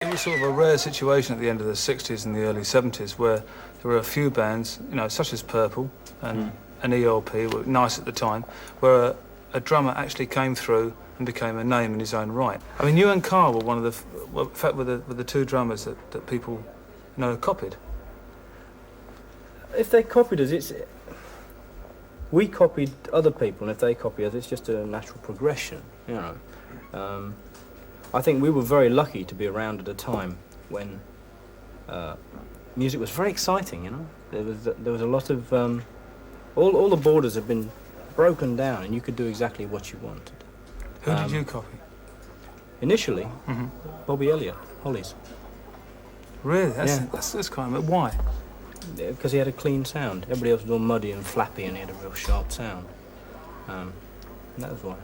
It was sort of a rare situation at the end of the 60s and the early 70s where there were a few bands, you know, such as Purple and ELP, were nice at the time, where a drummer actually came through and became a name in his own right. I mean, you and Carl were one of the, well, in fact, were the two drummers that people, you know, copied. If they copied us, we copied other people, and if they copy us, it's just a natural progression, you know. I think we were very lucky to be around at a time when music was very exciting, you know. There was a lot of all the borders have been broken down, and you could do exactly what you wanted. Who did you copy? Initially, Bobby Elliott, Hollies. Really? Yeah. That's kind of, why? Because he had a clean sound. Everybody else was all muddy and flappy, and he had a real sharp sound. And that was why.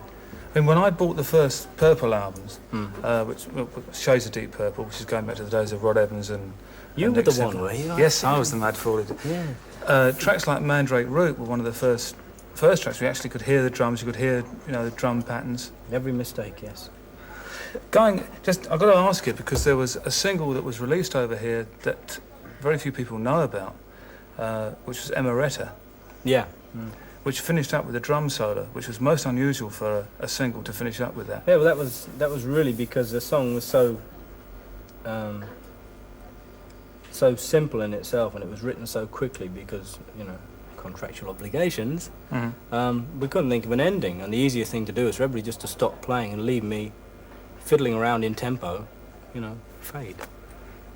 I mean, when I bought the first Purple albums, which Shades of Deep Purple, which is going back to the days of Rod Evans and... You were the one, were you? Yes, I was the mad fool. Yeah. Tracks like Mandrake Root were one of the first tracks. We actually could hear the drums, you could hear, you know, the drum patterns. Every mistake, yes. I've got to ask you, because there was a single that was released over here that very few people know about, which was Emeretta. Yeah. Which finished up with a drum solo, which was most unusual for a single to finish up with that. Yeah, well, that was really because the song was so simple in itself, and it was written so quickly because, you know, contractual obligations. We couldn't think of an ending, and the easiest thing to do is for everybody just to stop playing and leave me fiddling around in tempo, you know, fade.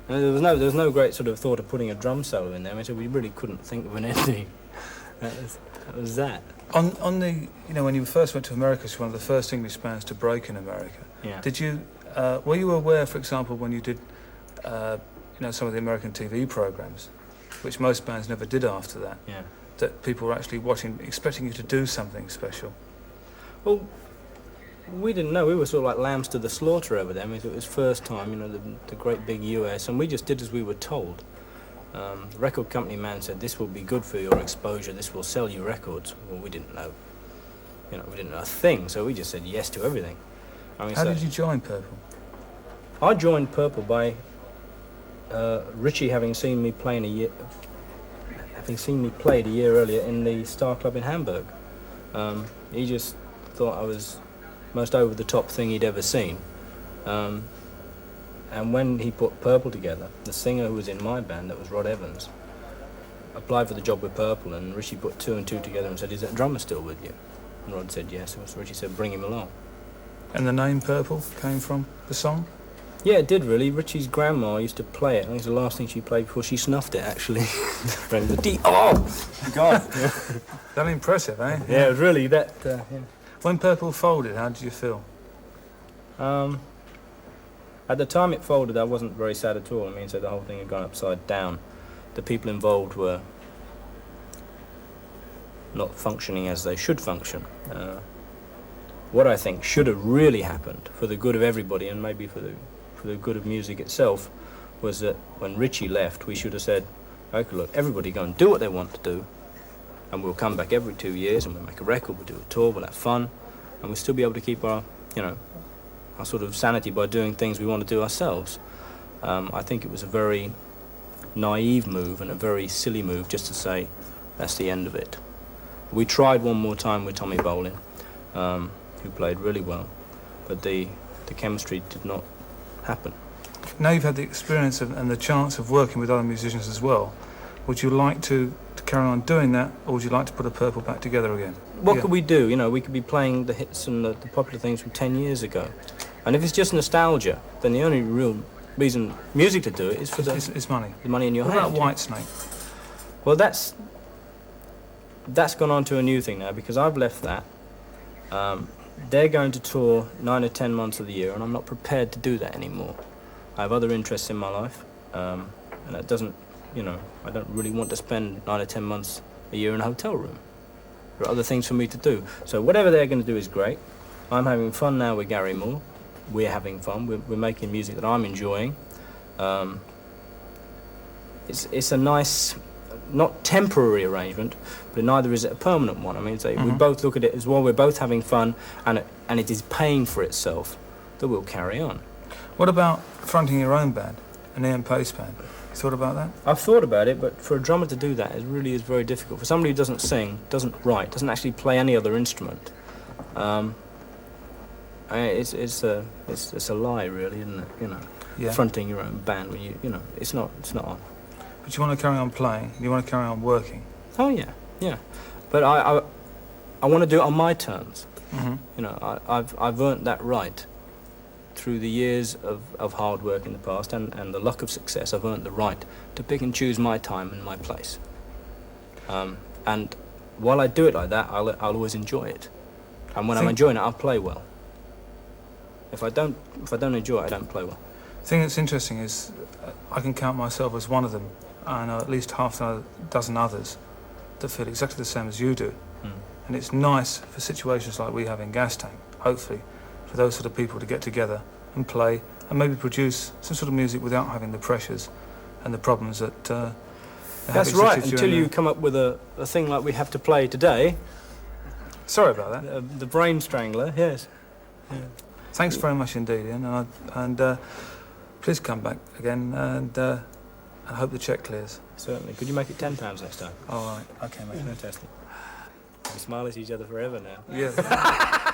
And there was no great sort of thought of putting a drum solo in there. I mean, so we really couldn't think of an ending. That was that. On the, you know, when you first went to America, it's one of the first English bands to break in America. Yeah. Did you, were you aware, for example, when you did, you know, some of the American TV programs, which most bands never did after that, that people were actually watching, expecting you to do something special? Well, we didn't know. We were sort of like lambs to the slaughter over there. I mean, it was first time, you know, the great big US, and we just did as we were told. The record company man said, this will be good for your exposure, this will sell you records. Well, we didn't know. You know, we didn't know a thing, so we just said yes to everything. I mean, how did you join Purple? I joined Purple by Richie having seen me play a year earlier in the Star Club in Hamburg. He just thought I was most over-the-top thing he'd ever seen. And when he put Purple together, the singer who was in my band, that was Rod Evans, applied for the job with Purple, and Richie put two and two together and said, is that drummer still with you? And Rod said yes, so Richie said, bring him along. And the name Purple came from the song? Yeah, it did really. Richie's grandma used to play it. I think it was the last thing she played before she snuffed it, actually. Oh, God. That impressive, eh? Yeah, it was really that, yeah. When Purple folded, how did you feel? At the time it folded, I wasn't very sad at all. I mean, so the whole thing had gone upside down. The people involved were not functioning as they should function. What I think should have really happened for the good of everybody, and maybe for the good of music itself, was that when Richie left, we should have said, okay, look, everybody go and do what they want to do, and we'll come back every 2 years and we'll make a record, we'll do a tour, we'll have fun, and we'll still be able to keep our, you know, our sort of sanity by doing things we want to do ourselves. I think it was a very naive move and a very silly move just to say, that's the end of it. We tried one more time with Tommy Bolin, who played really well, but the chemistry did not happen. Now you've had the experience and the chance of working with other musicians as well, would you like to carry on doing that, or would you like to put a Purple back together again? What could we do? You know, we could be playing the hits and the popular things from 10 years ago. And if it's just nostalgia, then the only real reason music to do it is for it's money. The money in your hand. hand. What about Whitesnake? Well, that's gone on to a new thing now, because I've left that. They're going to tour 9 or 10 months of the year, and I'm not prepared to do that anymore. I have other interests in my life, and that doesn't, you know, I don't really want to spend 9 or 10 months a year in a hotel room. There are other things for me to do. So whatever they're going to do is great. I'm having fun now with Gary Moore. We're having fun. We're making music that I'm enjoying. It's a nice, not temporary arrangement, but neither is it a permanent one. I mean, we both look at it as well. We're both having fun, and it is paying for itself. That we'll carry on. What about fronting your own band, an Ian Paice band? You thought about that? I've thought about it, but for a drummer to do that, it really is very difficult. For somebody who doesn't sing, doesn't write, doesn't actually play any other instrument, it's a lie, really, isn't it? You know, Yeah. fronting your own band when it's not on. But you want to carry on playing, you want to carry on working. Oh yeah. But I want to do it on my terms. Mm-hmm. You know, I've earned that right through the years of hard work in the past and the luck of success. I've earned the right to pick and choose my time and my place. And while I do it like that, I'll always enjoy it. And when I'm enjoying it, I'll play well. If I don't enjoy it, I don't play well. The thing that's interesting is I can count myself as one of them. I know at least half a dozen others that feel exactly the same as you do. Mm. And it's nice for situations like we have in GasTank, hopefully, for those sort of people to get together and play and maybe produce some sort of music without having the pressures and the problems that That's right, until you come up with a thing like we have to play today. Sorry about that. The Brain Strangler, yes. Yeah. Thanks very much indeed, Ian, and please come back again, and I hope the cheque clears. Certainly. Could you make it £10 next time? All right. Okay, mate. Fantastic. We smile at each other forever now. Yeah.